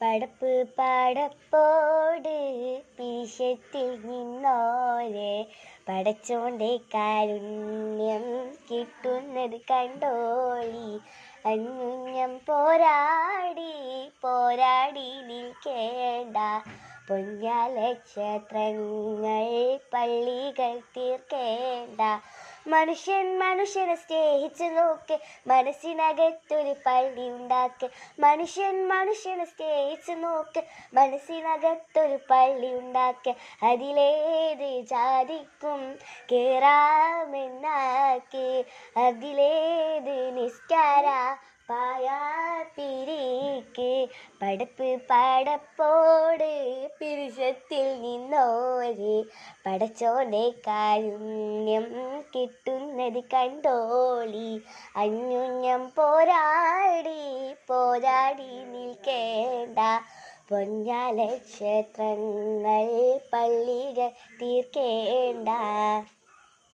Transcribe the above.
പടപ്പ് പടപ്പോട് പീശത്തിൽ നിന്നോരെ പടച്ചോന്റെ കാരുണ്യം കിട്ടുന്നത് കണ്ടോളി. അന്യുന്യം പോരാടി പോരാടി നിൽക്കേണ്ട പൊന്നാലക്ഷത്രങ്ങൾ പള്ളികൾ തീർക്കേണ്ട. മനുഷ്യൻ മനുഷ്യനെ സ്നേഹിച്ചു നോക്ക്, മനസ്സിനകത്തൊരു പള്ളി ഉണ്ടാക്ക്. മനുഷ്യൻ മനുഷ്യനെ സ്നേഹിച്ചു നോക്ക്, മനസ്സിനകത്തൊരു പള്ളി ഉണ്ടാക്ക്. അതിലേത് ജാതിക്കും കേറാമെന്നാക്ക്, അതിലേത് നിസ്കാര പായാപ്പിരിക്ക്. പടപ്പ് പടപ്പോട് പിരിശത്തിൽ നിന്നോര് പടച്ചോന്റെ കാരുണ്യം കിട്ടുന്നത് കണ്ടോളി. അന്യുന്യം പോരാടി പോരാടി നിൽക്കേണ്ട പൊന്നാലക്ഷത്രങ്ങൾ പള്ളികൾ തീർക്കേണ്ട.